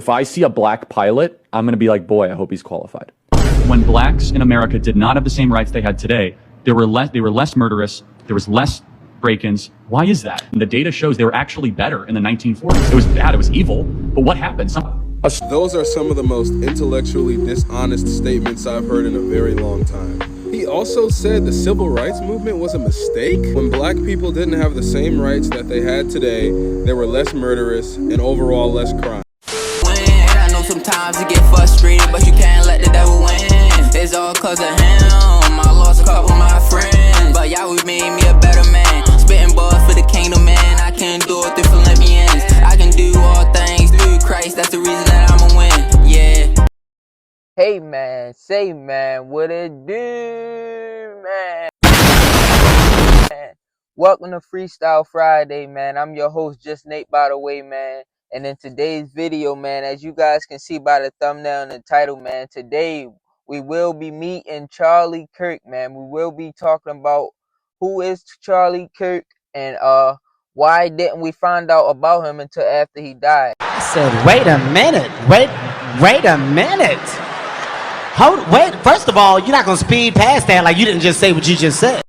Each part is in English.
If I see a black pilot, I'm going to be like, boy, I hope he's qualified. When blacks in America did not have the same rights they had today, they were less murderous, there was less break-ins. Why is that? And the data shows they were actually better in the 1940s. It was bad, it was evil, but what happened? Those are some of the most intellectually dishonest statements I've heard in a very long time. He also said the civil rights movement was a mistake. When black people didn't have the same rights that they had today, they were less murderous and overall less crime. I know sometimes you get frustrated, but you can't let the devil win. It's all cause of him. I lost a couple of my friends, but Yahweh made me a better man. Spitting bars for the kingdom, man. I can do it through Philippians. I can do all things through Christ. That's the reason that I'ma win. Yeah. Hey man, say man, what it do, man? Welcome to Freestyle Friday, man. I'm your host, JustNatebtw, by the way, man. And in today's video, man, as you guys can see by the thumbnail and the title, man, today we will be meeting Charlie Kirk, man. We will be talking about who is Charlie Kirk and why didn't we find out about him until after he died. I said, wait a minute, wait a minute. Wait, first of all, you're not gonna speed past that like you didn't just say what you just said.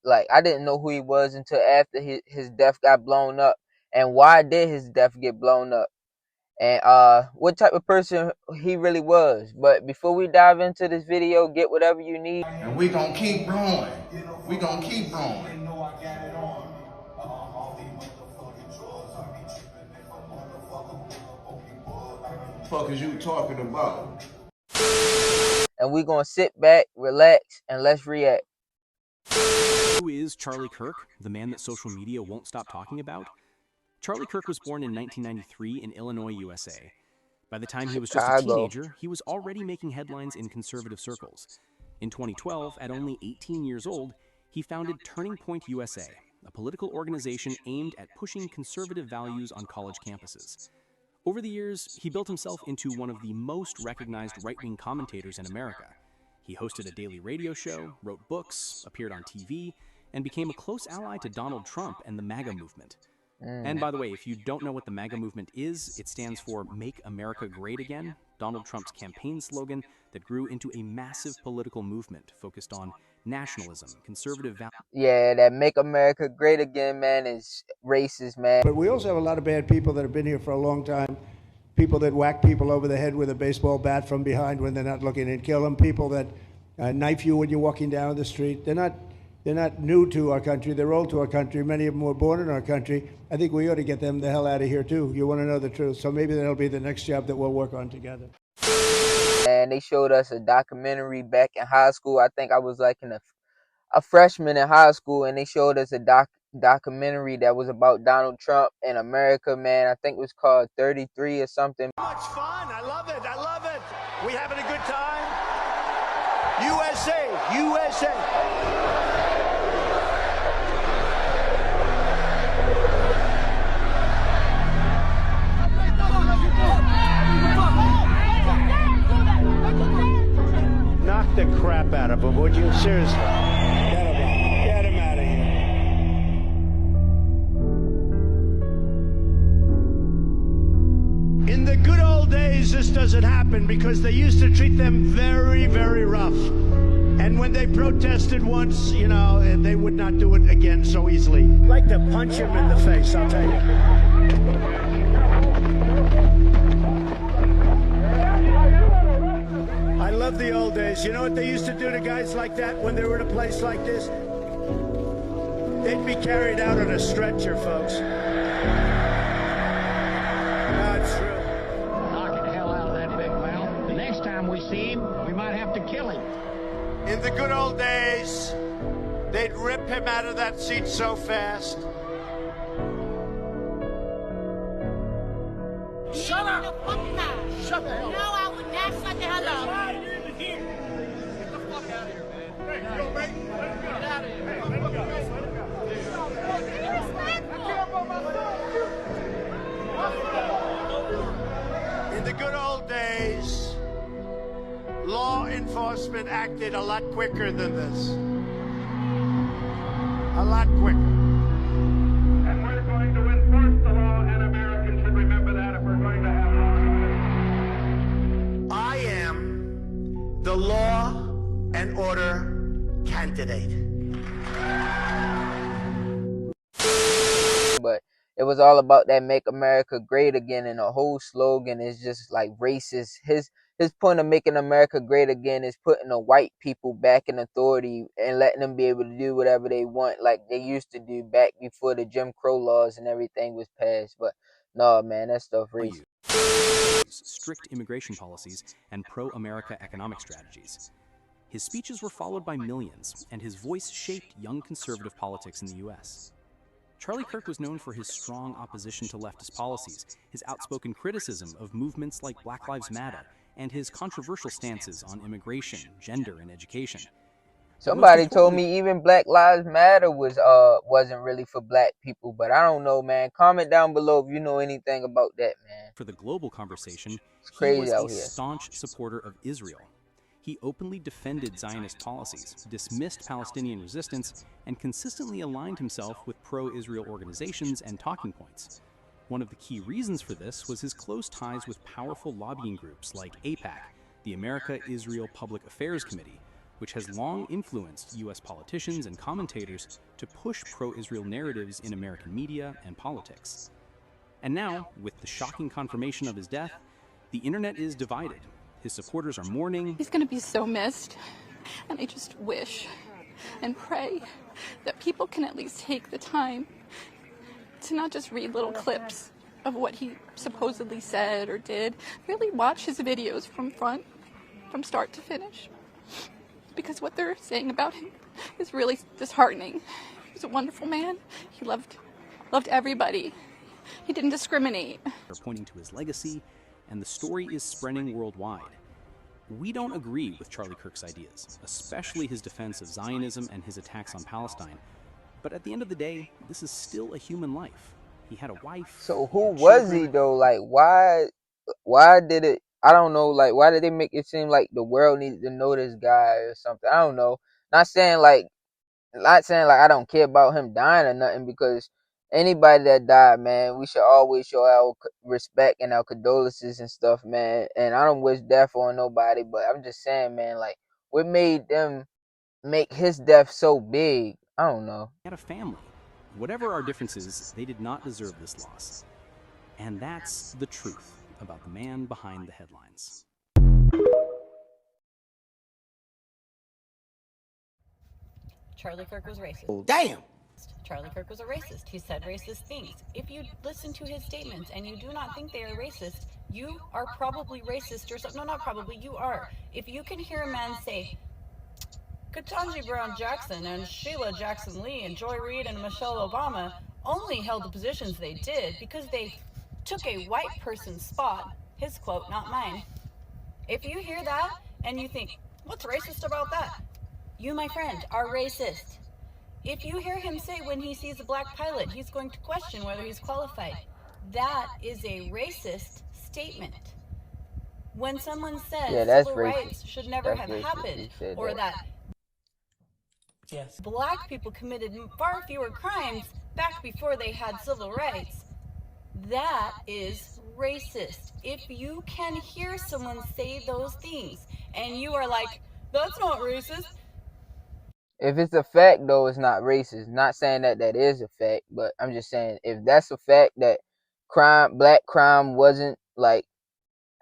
Like, I didn't know who he was until after his death got blown up. And why did his death get blown up? And what type of person he really was. But before we dive into this video, get whatever you need. And we gonna keep growing. We gonna keep growing. What the fuck is you talking about? And we're gonna sit back, relax, and let's react. Who is Charlie Kirk, the man that social media won't stop talking about? Charlie Kirk was born in 1993 in Illinois, USA. By the time he was just a teenager, he was already making headlines in conservative circles. In 2012, at only 18 years old, he founded Turning Point USA, a political organization aimed at pushing conservative values on college campuses. Over the years, he built himself into one of the most recognized right-wing commentators in America. He hosted a daily radio show, wrote books, appeared on TV, and became a close ally to Donald Trump and the MAGA movement. And by the way, if you don't know what the MAGA movement is, it stands for Make America Great Again, Donald Trump's campaign slogan that grew into a massive political movement focused on nationalism, conservative values. Yeah, that Make America Great Again, man, is racist, man. But we also have a lot of bad people that have been here for a long time. People that whack people over the head with a baseball bat from behind when they're not looking and kill them. People that knife you when you're walking down the street. They're not new to our country. They're old to our country. Many of them were born in our country. I think we ought to get them the hell out of here, too. You want to know the truth. So maybe that'll be the next job that we'll work on together. And they showed us a documentary back in high school. I think I was like a freshman in high school, and they showed us a documentary that was about Donald Trump and America, man. I think it was called 33 or something. Much fun. I love it. I love it. We having a good time. USA, USA. Knock the crap out of him, would you? Seriously. Get him out of here. In the good old days, this doesn't happen because they used to treat them very, very rough. And when they protested once, you know, they would not do it again so easily. I'd like to punch him in the face, I'll tell you. I love the old days. You know what they used to do to guys like that when they were in a place like this? They'd be carried out on a stretcher, folks. That's true. Knocking the hell out of that big mouth. The next time we see him, we might have to kill him. In the good old days, they'd rip him out of that seat so fast. Shut up! Shut the hell up! No, I would not shut the hell up. Why are you even here? Get the fuck out of here, man. Hey, yo, mate. Let's go. Get out of here. Hey, let him go. Let him go. In the good old days, law enforcement acted a lot quicker than this. A lot quicker. And we're going to enforce the law, and Americans should remember that if we're going to have law. and order candidate. But it was all about that "Make America Great Again," and the whole slogan is just like racist. His point of making America great again is putting the white people back in authority and letting them be able to do whatever they want, like they used to do back before the Jim Crow laws and everything was passed. But no, man, that stuff racist. Strict immigration policies and pro-America economic strategies. His speeches were followed by millions, and his voice shaped young conservative politics in the U.S. Charlie Kirk was known for his strong opposition to leftist policies, his outspoken criticism of movements like Black Lives Matter, and his controversial stances on immigration, gender, and education. Somebody told me even Black Lives Matter wasn't really for black people, but I don't know, man. Comment down below if you know anything about that, man. For the global conversation, he was a staunch supporter of Israel. He openly defended Zionist policies, dismissed Palestinian resistance, and consistently aligned himself with pro-Israel organizations and talking points. One of the key reasons for this was his close ties with powerful lobbying groups like AIPAC, the America-Israel Public Affairs Committee, which has long influenced U.S. politicians and commentators to push pro-Israel narratives in American media and politics. And now, with the shocking confirmation of his death, the internet is divided. His supporters are mourning. He's going to be so missed, and I just wish and pray that people can at least take the time to not just read little clips of what he supposedly said or did, really watch his videos from start to finish. Because what they're saying about him is really disheartening. He was a wonderful man. He loved everybody. He didn't discriminate. They're pointing to his legacy, and the story is spreading worldwide. We don't agree with Charlie Kirk's ideas, especially his defense of Zionism and his attacks on Palestine. But at the end of the day, this is still a human life. He had a wife. So who was he though? Like why did it, I don't know, like why did they make it seem like the world needed to know this guy or something? I don't know. Not saying like I don't care about him dying or nothing, because anybody that died, man, we should always show our respect and our condolences and stuff, man. And I don't wish death on nobody, but I'm just saying, man, like what made them make his death so big? I don't know. He had a family. Whatever our differences, they did not deserve this loss. And that's the truth about the man behind the headlines. Charlie Kirk was racist. Damn! Charlie Kirk was a racist. He said racist things. If you listen to his statements and you do not think they are racist, you are probably racist yourself. No, not probably, you are. If you can hear a man say, Ketanji Brown Jackson and Sheila Jackson Lee and Joy Reid and Michelle Obama only held the positions they did because they took a white person's spot, his quote, not mine. If you hear that and you think, what's racist about that? You, my friend, are racist. If you hear him say when he sees a black pilot, he's going to question whether he's qualified, that is a racist statement. When someone says civil rights should never have happened, or that black people committed far fewer crimes back before they had civil rights, that is racist. If you can hear someone say those things and you are like, that's not racist. If it's a fact, though, it's not racist. Not saying that that is a fact, but I'm just saying if that's a fact that black crime wasn't like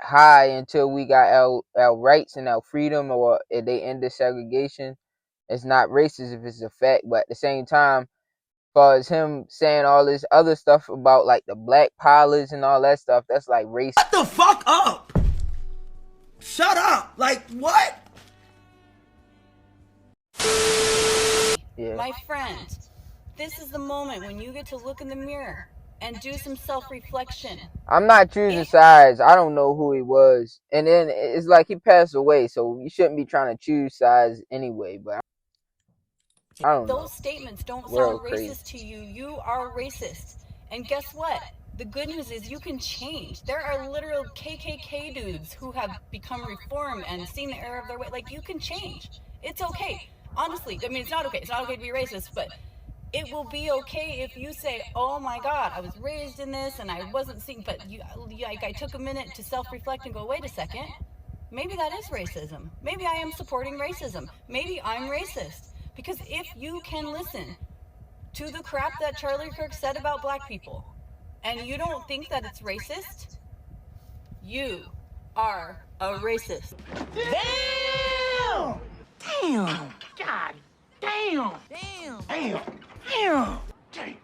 high until we got our rights and our freedom, or if they ended segregation, it's not racist if it's a fact. But at the same time, as far as him saying all this other stuff about like the black pilots and all that stuff, that's like racist. Shut the fuck up! Shut up! Like what? Yeah. My friend, this is the moment when you get to look in the mirror and do some self-reflection. I'm not choosing sides. I don't know who he was. And then it's like he passed away, so you shouldn't be trying to choose sides anyway. But I don't know. Those statements don't sound racist to you. You are racist. And guess what? The good news is you can change. There are literal KKK dudes who have become reformed and seen the error of their way. Like, you can change. It's okay. Honestly, I mean, it's not okay. It's not okay to be racist, but it will be okay if you say, oh my God, I was raised in this and I wasn't seeing, but like I took a minute to self-reflect and go, wait a second. maybe that is racism. Maybe I am supporting racism. Maybe I'm racist. Because if you can listen to the crap that Charlie Kirk said about black people, and you don't think that it's racist, you are a racist. Damn! Damn! God damn! Damn! Damn! Damn! Damn!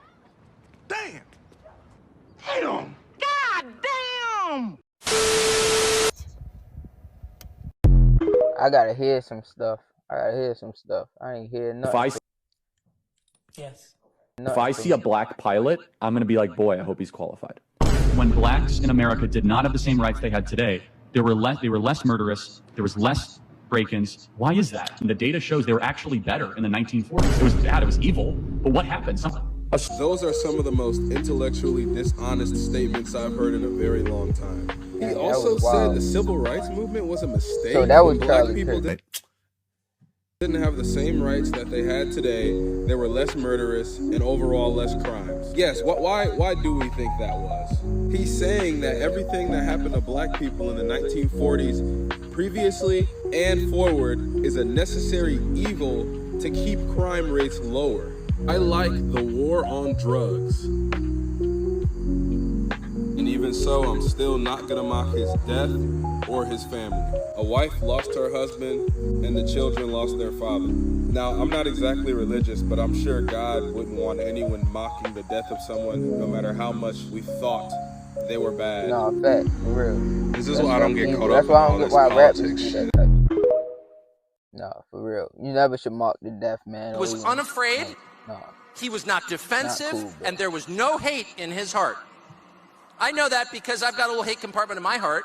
Damn! Damn! God damn! I gotta hear some stuff. I ain't hear nothing. If I see a black pilot, I'm going to be like, boy, I hope he's qualified. When blacks in America did not have the same rights they had today, they were less murderous, there was less break-ins. Why is that? And the data shows they were actually better in the 1940s. It was bad, it was evil, but what happened? Those are some of the most intellectually dishonest statements I've heard in a very long time. He also said the civil rights movement was a mistake. So that was Black Charlie people Kirk. didn't have the same rights that they had today. They were less murderous and overall less crimes. Yes, why do we think that was? He's saying that everything that happened to black people in the 1940s, previously and forward, is a necessary evil to keep crime rates lower. I like the war on drugs. And even so, I'm still not gonna mock his death or his family. A wife lost her husband and the children lost their father. Now, I'm not exactly religious, but I'm sure God wouldn't want anyone mocking the death of someone, no matter how much we thought they were bad. No, fact, for real. This is why I don't get caught up That's in why I all don't get this why rappers politics do shit. that type of shit. No, for real. You never should mock the death, man. He was unafraid, he was not defensive, cool, and there was no hate in his heart. I know that because I've got a little hate compartment in my heart,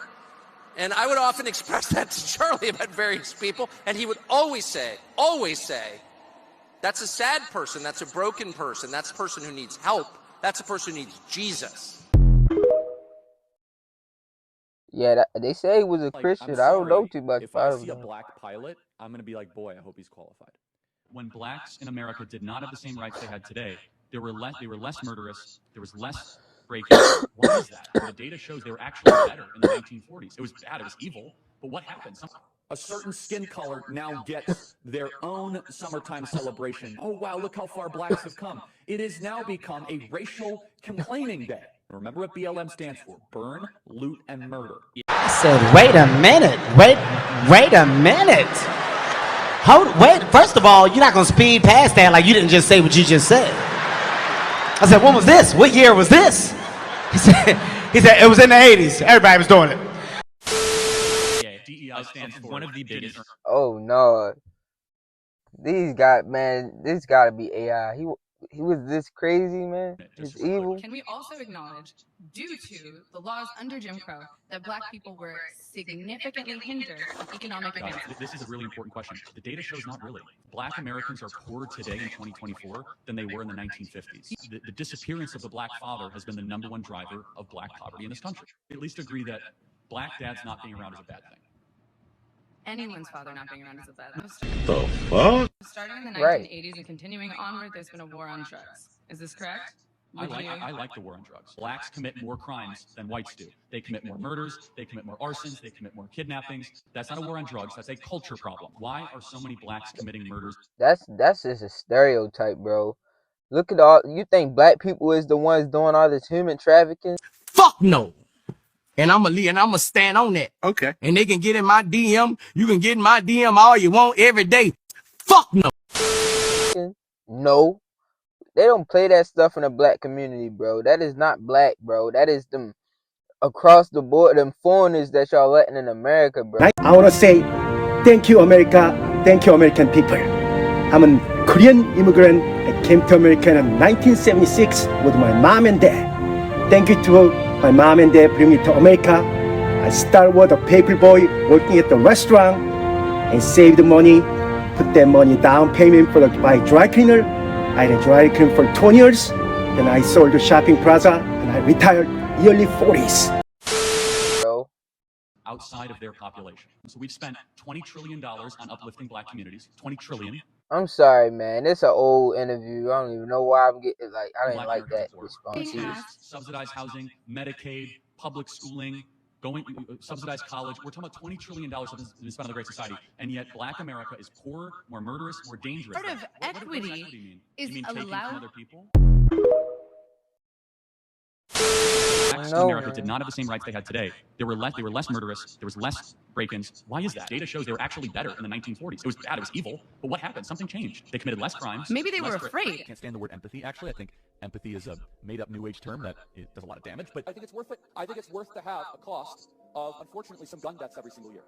and I would often express that to Charlie about various people, and he would always say, that's a sad person, that's a broken person, that's a person who needs help, that's a person who needs Jesus. Yeah, they say he was a Christian. I don't know too much If about I him. see a black pilot, I'm going to be like, boy, I hope he's qualified. When blacks in America did not have the same rights they had today, they were less murderous, there was less break-ins. Why is that? And the data shows they were actually better in the 1940s. It was bad, it was evil, but what happened? A certain skin color now gets their own summertime celebration. Oh, wow, look how far blacks have come. It has now become a racial complaining day. Remember what BLM stands for: burn, loot, and murder. I said, wait a minute. Wait a minute. Wait, first of all, you're not going to speed past that like you didn't just say what you just said. I said, when was this? What year was this? He said, it was in the 80s. Everybody was doing it. Yeah, DEI stands for one of the biggest. Oh no, these guys, man, this gotta be AI. He was this crazy, man. It's evil. Can we also acknowledge, due to the laws under Jim Crow, that black people were significantly hindered from economic advancement? This is a really important question. The data shows not really. Black Americans are poorer today in 2024 than they were in the 1950s. The disappearance of the black father has been the #1 driver of black poverty in this country. We at least agree that black dads not being around is a bad thing. Anyone's father not being around is a bad thing. The fuck? Starting in the 1980s and continuing onward, there's been a war on drugs. Is this correct? I like the war on drugs. Blacks commit more crimes than whites do. They commit more murders, they commit more arsons, they commit more kidnappings. That's not a war on drugs, that's a culture problem. Why are so many blacks committing murders? That's just a stereotype, bro. Look at all. You think black people is the ones doing all this human trafficking? Fuck no. And I'ma stand on that. Okay. And they can get in my DM. You can get in my DM all you want every day. Fuck no. No. They don't play that stuff in the black community, bro. That is not black, bro. That is them across the board, them foreigners that y'all letting in America, bro. I want to say thank you, America. Thank you, American people. I'm a Korean immigrant. I came to America in 1976 with my mom and dad. Thank you to my mom and dad bring me to America. I started with a paper boy working at the restaurant and saved the money, put that money down payment for buy dry cleaner. I had a dry cleaner for 20 years. Then I sold the shopping plaza and I retired early 40s. Outside of their population. So we've spent $20 trillion on uplifting black communities. $20 trillion. I'm sorry, man. It's an old interview. I don't even know why I'm getting I didn't like that response. Subsidized housing, Medicaid, public schooling, subsidized college. We're talking about $20 trillion has been spent on the Great Society, and yet Black America is poorer, more murderous, more dangerous. Part of equity mean? is You mean taking from allowed. other people? Blacks in America did not have the same rights they had today. They were less murderous. There was less break-ins. Why is that? Data shows they were actually better in the 1940s. It was bad. It was evil. But what happened? Something changed. They committed less crimes. Maybe they were afraid. I can't stand the word empathy. Actually, I think empathy is a made-up New Age term that it does a lot of damage. But I think it's worth it. I think it's worth to have a cost of, unfortunately, some gun deaths every single year.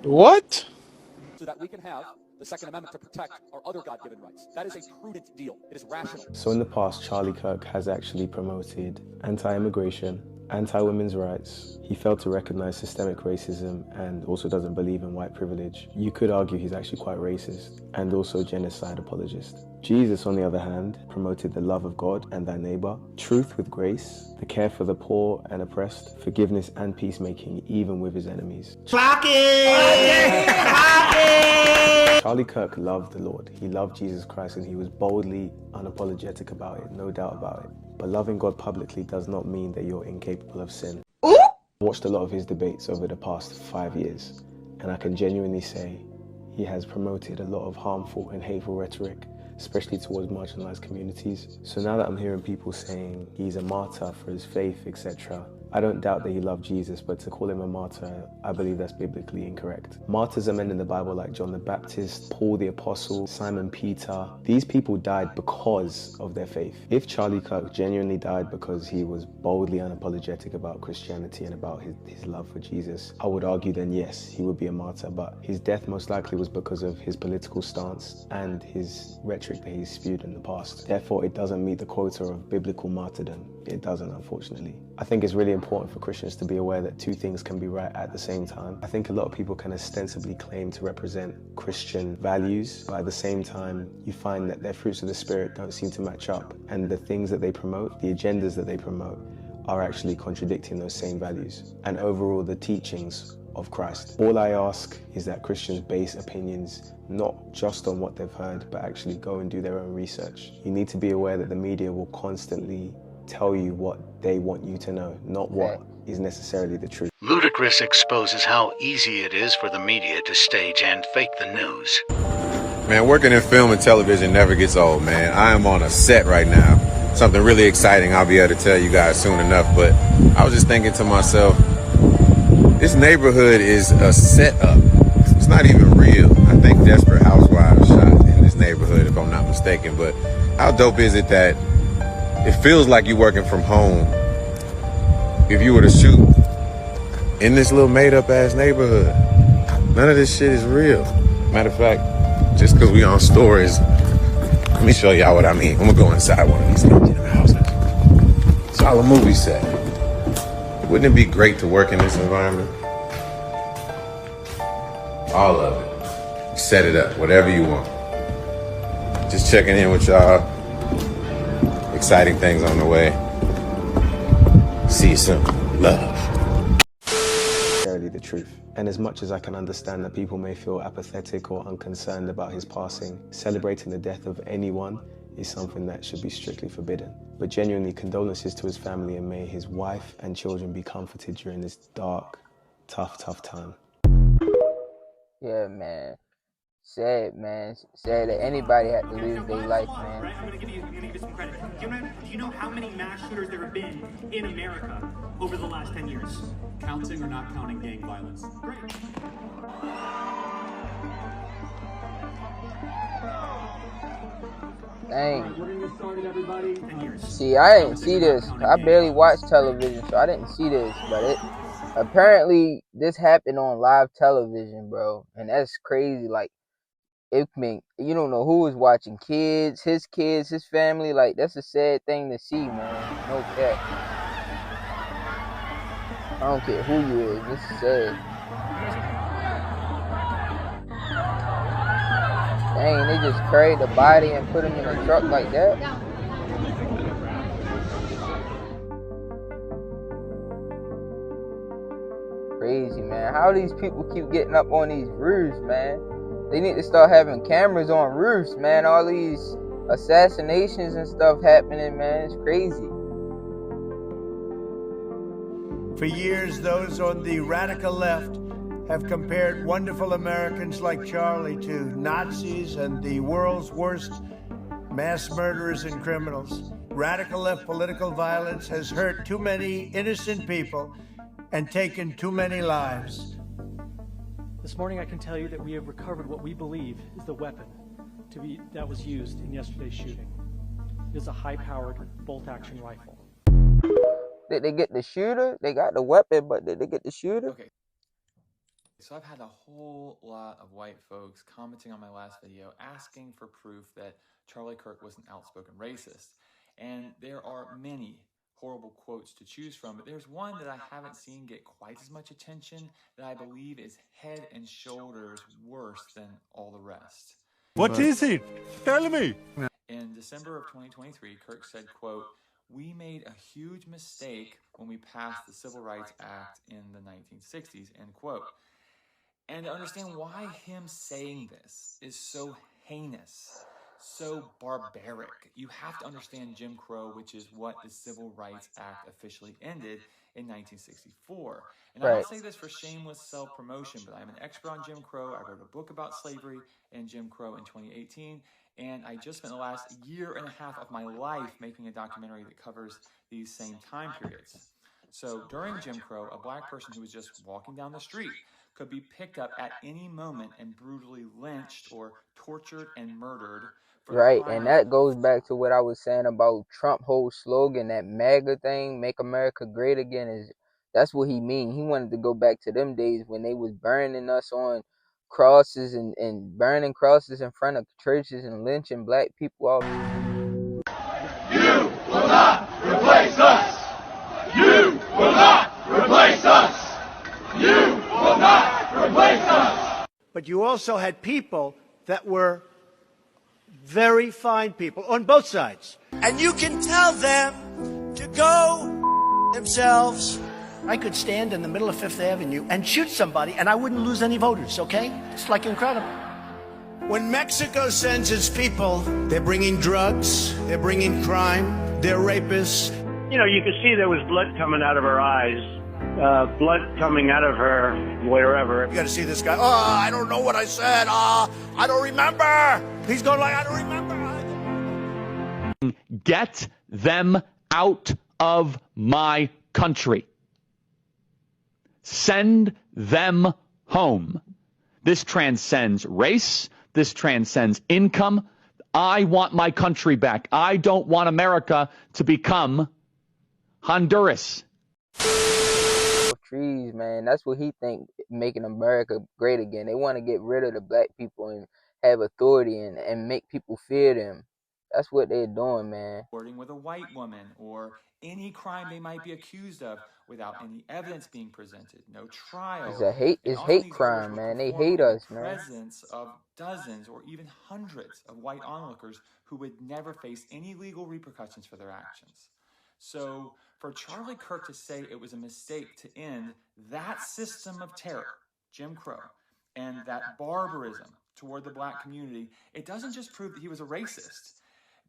What? So that we can have the Second Amendment to protect our other God-given rights. That is a prudent deal. It is rational. So in the past, Charlie Kirk has actually promoted anti-immigration, anti-women's rights. He failed to recognize systemic racism and also doesn't believe in white privilege. You could argue he's actually quite racist and also genocide apologist. Jesus, on the other hand, promoted the love of God and thy neighbor, truth with grace, the care for the poor and oppressed, forgiveness and peacemaking even with his enemies. Clock it! Clock it! Charlie Kirk loved the Lord. He loved Jesus Christ and he was boldly unapologetic about it, no doubt about it. But loving God publicly does not mean that you're incapable of sin. I watched a lot of his debates over the past 5 years, and I can genuinely say he has promoted a lot of harmful and hateful rhetoric, especially towards marginalized communities. So now that I'm hearing people saying he's a martyr for his faith, etc., I don't doubt that he loved Jesus, but to call him a martyr, I believe that's biblically incorrect. Martyrs are men in the Bible like John the Baptist, Paul the Apostle, Simon Peter. These people died because of their faith. If Charlie Kirk genuinely died because he was boldly unapologetic about Christianity and about his love for Jesus, I would argue then yes, he would be a martyr, but his death most likely was because of his political stance and his rhetoric that he spewed in the past. Therefore, it doesn't meet the quota of biblical martyrdom. It doesn't, unfortunately. I think it's really important for Christians to be aware that two things can be right at the same time. I think a lot of people can ostensibly claim to represent Christian values, but at the same time, you find that their fruits of the Spirit don't seem to match up, and the things that they promote, the agendas that they promote, are actually contradicting those same values, and overall the teachings of Christ. All I ask is that Christians base opinions not just on what they've heard, but actually go and do their own research. You need to be aware that the media will constantly tell you what they want you to know, not what is necessarily the truth. Ludacris exposes how easy it is for the media to stage and fake the news. Man, working in film and television never gets old, man. I am on a set right now. Something really exciting I'll be able to tell you guys soon enough, but I was just thinking to myself, this neighborhood is a setup. It's not even real. I think Desperate Housewives shot in this neighborhood, if I'm not mistaken, but how dope is it that it feels like you're working from home if you were to shoot in this little made-up ass neighborhood. None of this shit is real. Matter of fact, just because we on stories, let me show y'all what I mean. I'm gonna go inside one of these legitimate houses. It's all a movie set. Wouldn't it be great to work in this environment? All of it. Set it up, whatever you want. Just checking in with y'all. Exciting things on the way. See you soon. Love. The truth. And as much as I can understand that people may feel apathetic or unconcerned about his passing, celebrating the death of anyone is something that should be strictly forbidden. But genuinely, condolences to his family, and may his wife and children be comforted during this dark, tough time. Yeah, man. Sad, man. Sad that anybody had to lose their life, man. I'm gonna give you some credit. Do you know how many mass shooters there have been in America over the last 10 years? Counting or not counting gang violence? Great. Dang. See, I didn't see this. I barely watch television, so I didn't see this. But apparently this happened on live television, bro. And that's crazy. Like, you don't know who was watching. Kids, his family. Like, that's a sad thing to see, man. No cap. I don't care who you is. This is sad. Dang, they just carried the body and put him in a truck like that. Crazy, man. How these people keep getting up on these roofs, man? They need to start having cameras on roofs, man. All these assassinations and stuff happening, man. It's crazy. For years, those on the radical left have compared wonderful Americans like Charlie to Nazis and the world's worst mass murderers and criminals. Radical left political violence has hurt too many innocent people and taken too many lives. This morning I can tell you that we have recovered what we believe is the weapon that was used in yesterday's shooting. It is a high-powered bolt-action rifle. Did they get the shooter? They got the weapon, but did they get the shooter? Okay. So I've had a whole lot of white folks commenting on my last video asking for proof that Charlie Kirk was an outspoken racist. And there are many horrible quotes to choose from, but there's one that I haven't seen get quite as much attention that I believe is head and shoulders worse than all the rest. What is it? Tell me. In December of 2023, Kirk said, quote, "We made a huge mistake when we passed the Civil Rights Act in the 1960s," end quote. And to understand why him saying this is so heinous, so barbaric, you have to understand Jim Crow, which is what the Civil Rights Act officially ended in 1964. And I don't say this for shameless self-promotion, but I'm an expert on Jim Crow. I wrote a book about slavery and Jim Crow in 2018, and I just spent the last year and a half of my life making a documentary that covers these same time periods. So during Jim Crow, a black person who was just walking down the street could be picked up at any moment and brutally lynched or tortured and murdered. Right, and that goes back to what I was saying about Trump's whole slogan, that MAGA thing, "Make America Great Again," is that's what he mean. He wanted to go back to them days when they was burning us on crosses and burning crosses in front of churches and lynching black people all. You will not replace us. You will not replace us. You will not replace us. But you also had people that were very fine people on both sides. And you can tell them to go themselves. I could stand in the middle of Fifth Avenue and shoot somebody and I wouldn't lose any voters, okay? It's like incredible. When Mexico sends its people, they're bringing drugs, they're bringing crime, they're rapists. You know, you could see there was blood coming out of her eyes, blood coming out of her wherever. You gotta see this guy. Oh, I don't know what I said. I don't remember. He's going like, I don't remember. Get them out of my country. Send them home. This transcends race. This transcends income. I want my country back. I don't want America to become Honduras. Trees, man. That's what he think making America great again. They want to get rid of the black people and have authority and make people fear them. That's what they're doing, man. Flirting with a white woman or any crime they might be accused of without any evidence being presented, no trial. It's hate crime, man. They hate us, man. Presence of dozens or even hundreds of white onlookers who would never face any legal repercussions for their actions. So for Charlie Kirk to say it was a mistake to end that system of terror, Jim Crow, and that barbarism toward the black community, it doesn't just prove that he was a racist,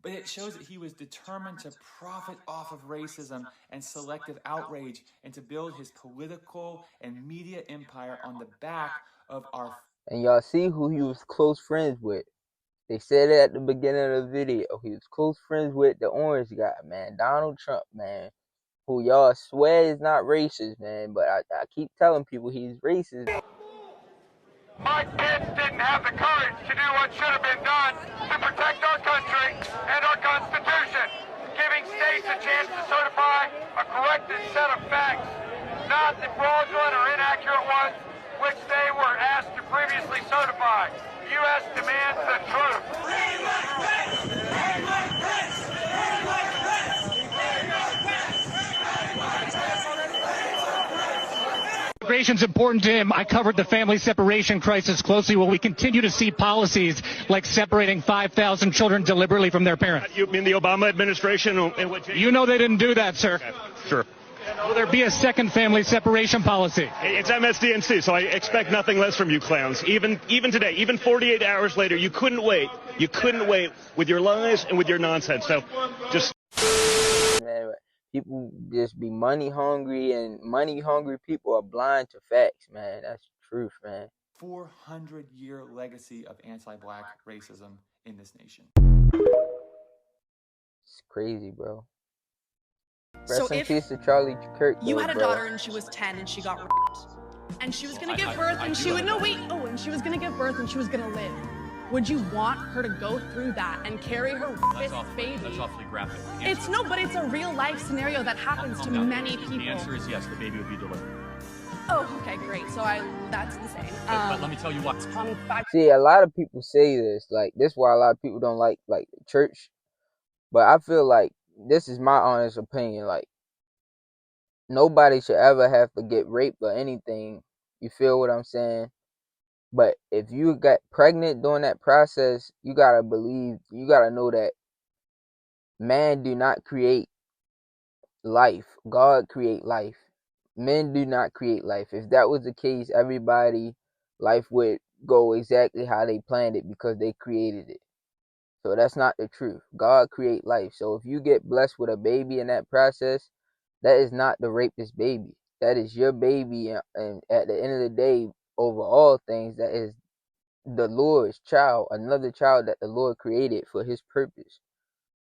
but it shows that he was determined to profit off of racism and selective outrage and to build his political and media empire on the back of our... And y'all see who he was close friends with. They said it at the beginning of the video. He was close friends with the orange guy, man, Donald Trump, man, who y'all swear is not racist, man, but I keep telling people he's racist. My kids didn't have the courage to do what should have been done to protect our country and our Constitution, giving states a chance to certify a corrected set of facts, not the fraudulent or inaccurate ones which they were asked to previously certify. U.S. demands the truth. Immigration is important to him. I covered the family separation crisis closely. Will we continue to see policies like separating 5,000 children deliberately from their parents? You mean the Obama administration? You know they didn't do that, sir. Okay, sure. Will there be a second family separation policy? It's MSDNC, so I expect nothing less from you clowns. Even today, even 48 hours later, you couldn't wait. You couldn't wait with your lies and with your nonsense. So just... Man, People just be money hungry, and money hungry people are blind to facts, man. That's the truth, man. 400-year legacy of anti-black racism in this nation. It's crazy, bro. So Rest in if peace to Charlie Kirk, you though, had a bro. daughter and she was 10 and she got raped, and she was gonna give birth and she would and she was gonna give birth and she was gonna live. Would you want her to go through that and carry her rapist baby? That's awfully graphic. It's no, but it's a real life scenario that happens to many people. The answer is yes, the baby would be delivered. Oh, okay, great. So that's insane. But let me tell you what. See, a lot of people say this, like, this is why a lot of people don't like church. But I feel like, this is my honest opinion, like, nobody should ever have to get raped or anything. You feel what I'm saying? But if you got pregnant during that process, you gotta know that man do not create life. God create life. Men do not create life. If that was the case, everybody life would go exactly how they planned it because they created it. So that's not the truth. God create life. So if you get blessed with a baby in that process, that is not the rapist baby. That is your baby, and at the end of the day, over all things, that is the Lord's child, another child that the Lord created for his purpose.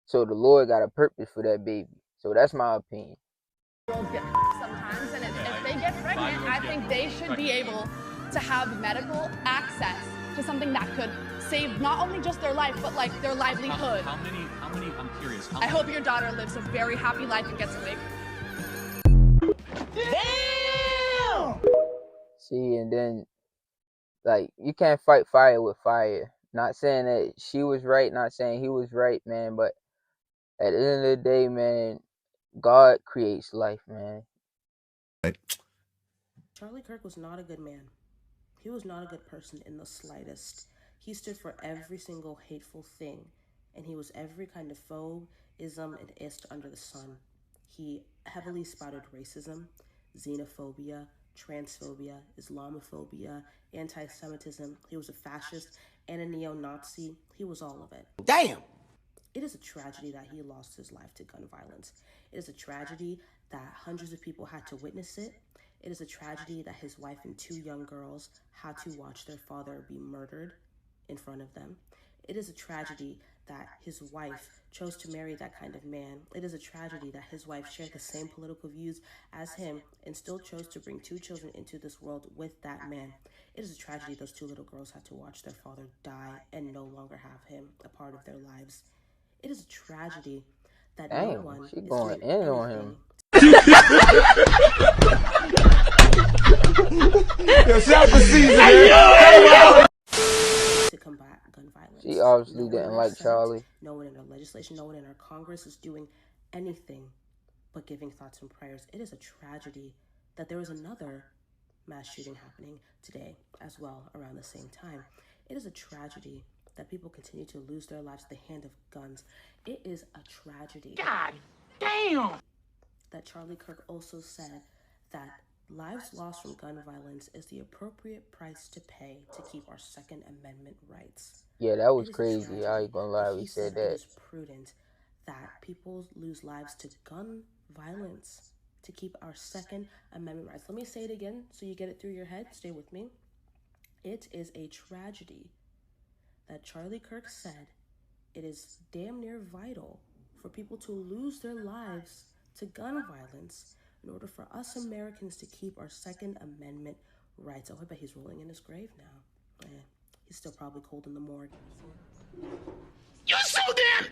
So the Lord got a purpose for that baby. So that's my opinion. Girls get sometimes, and if they get pregnant, I think they should be able to have medical access to something that could save not only just their life, but like their livelihood. How many, I'm curious. I hope your daughter lives a very happy life and gets away. Damn! See, and then, like, you can't fight fire with fire. Not saying that she was right, not saying he was right, man, but at the end of the day, man, God creates life, man. Charlie Kirk was not a good man. He was not a good person in the slightest. He stood for every single hateful thing, and he was every kind of phobe, ism, and ist under the sun. He heavily spouted racism, xenophobia, transphobia, Islamophobia, anti-Semitism. He was a fascist and a neo-Nazi. He was all of it. Damn! It is a tragedy that he lost his life to gun violence. It is a tragedy that hundreds of people had to witness it. It is a tragedy that his wife and 2 young girls had to watch their father be murdered in front of them. It is a tragedy that his wife chose to marry that kind of man. It is a tragedy that his wife shared the same political views as him and still chose to bring 2 children into this world with that man. It is a tragedy those 2 little girls had to watch their father die and no longer have him a part of their lives. It is a tragedy that no one she going in on him. To combat gun violence. She obviously didn't like Charlie. No one in our legislation, no one in our Congress is doing anything but giving thoughts and prayers. It is a tragedy that there was another mass shooting happening today as well around the same time. It is a tragedy that people continue to lose their lives at the hand of guns. It is a tragedy. God damn! That Charlie Kirk also said that lives lost from gun violence is the appropriate price to pay to keep our Second Amendment rights. Yeah, that was crazy. I ain't gonna lie, he said that. It is prudent that people lose lives to gun violence to keep our Second Amendment rights. Let me say it again so you get it through your head. Stay with me. It is a tragedy that Charlie Kirk said it is damn near vital for people to lose their lives to gun violence in order for us Americans to keep our Second Amendment rights. Oh, I bet he's rolling in his grave now. He's still probably cold in the morgue. You're so damn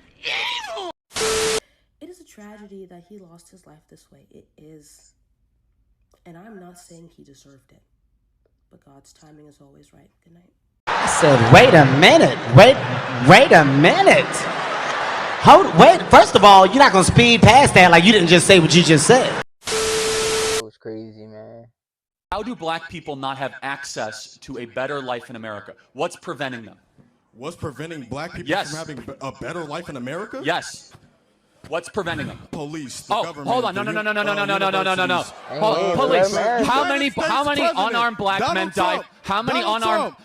evil! It is a tragedy that he lost his life this way. It is. And I'm not saying he deserved it. But God's timing is always right. Good night. I said, wait a minute. Wait a minute. Wait, first of all, you're not going to speed past that like you didn't just say what you just said. It was crazy, man. How do black people not have access to a better life in America? What's preventing them? What's preventing black people from having a better life in America? Yes. What's preventing them? Police, the government. Hold on. No. Police. How many unarmed black men died? How many Donald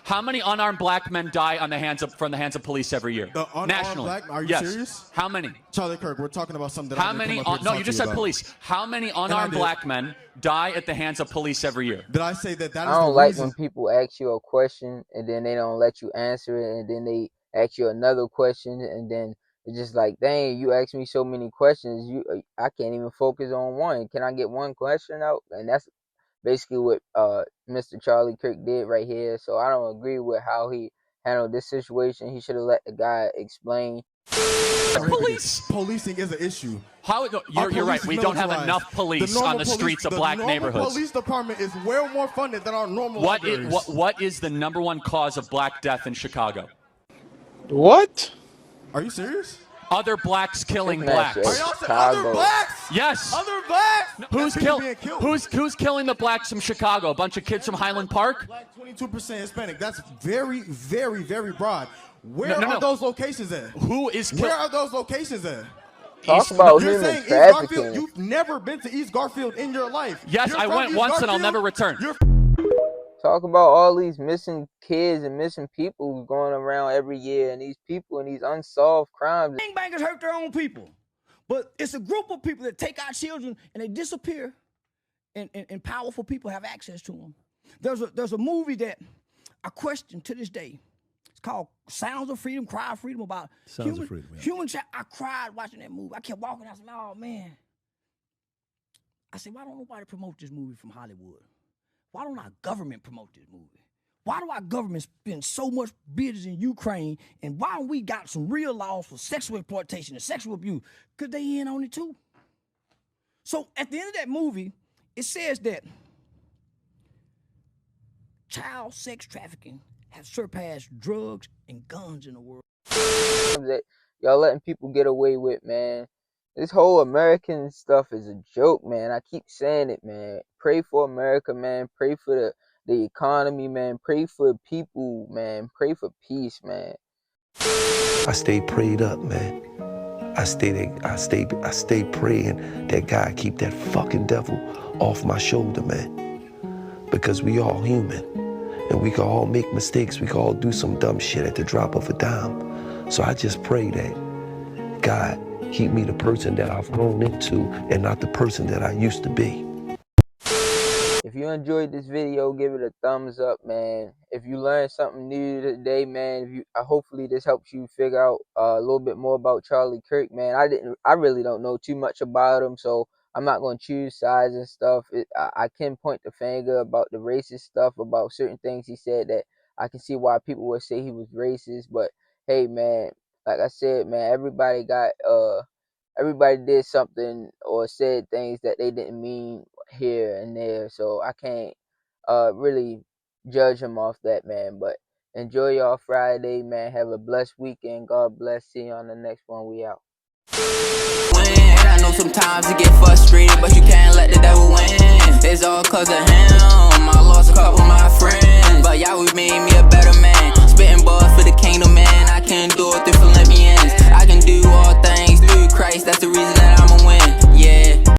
unarmed black men die on the hands of from the hands of police every year? The unarmed nationally. black? Are you yes. serious? How many? Charlie Kirk, we're talking about something that How many? No, you just said police. How many unarmed black men die at the hands of police every year? Did I say that? That is I don't the like reason. when people ask you a question and then they don't let you answer it, and then they ask you another question, and then it's just like, dang, you asked me so many questions. I can't even focus on one. Can I get one question out? And that's basically what Mr. Charlie Kirk did right here. So I don't agree with how he handled this situation. He should have let the guy explain. Policing is an issue. You're right. We don't have enough police on the streets of black neighborhoods. The police department is way more funded than our normal libraries. What is the #1 cause of black death in Chicago? What? Are you serious? Other blacks killing blacks. Are y'all saying other blacks? Yes. Other blacks? Who's killing the blacks from Chicago? A bunch of kids from Highland Park? Black, 22% Hispanic. That's very, very, very broad. Where No. are those locations at? Where are those locations at? Talk about You're human saying East trafficking. Garfield, you've never been to East Garfield in your life. Yes, I went once and I'll never return. Talk about all these missing kids and missing people going around every year, and these people and these unsolved crimes. Gangbangers hurt their own people, but it's a group of people that take our children and they disappear, and powerful people have access to them. There's a movie that I question to this day. It's called Sounds of Freedom, Cry of Freedom, about Sounds of Freedom. Yeah. I cried watching that movie. I kept walking. I said, oh man. I said, why don't nobody promote this movie from Hollywood? Why don't our government promote this movie? Why do our government spend so much business in Ukraine, and why don't we got some real laws for sexual exploitation and sexual abuse? Because they in on it too. So at the end of that movie, it says that child sex trafficking has surpassed drugs and guns in the world. That y'all letting people get away with, man. This whole American stuff is a joke, man. I keep saying it, man. Pray for America, man. Pray for the economy, man. Pray for people, man. Pray for peace, man. I stay prayed up, man. I stay praying that God keep that fucking devil off my shoulder, man. Because we all human, and we can all make mistakes. We can all do some dumb shit at the drop of a dime. So I just pray that God keep me the person that I've grown into and not the person that I used to be. If you enjoyed this video, give it a thumbs up, man. If you learned something new today, man, hopefully this helps you figure out a little bit more about Charlie Kirk, man. I really don't know too much about him, so I'm not going to choose sides and stuff. I can point the finger about the racist stuff, about certain things he said that I can see why people would say he was racist. But hey, man, like I said, man, everybody did something or said things that they didn't mean here and there. So I can't really judge him off that, man. But enjoy y'all Friday, man. Have a blessed weekend. God bless. See you on the next one. We out. I know sometimes you get frustrated, but you can't let the devil win. It's all cause of him.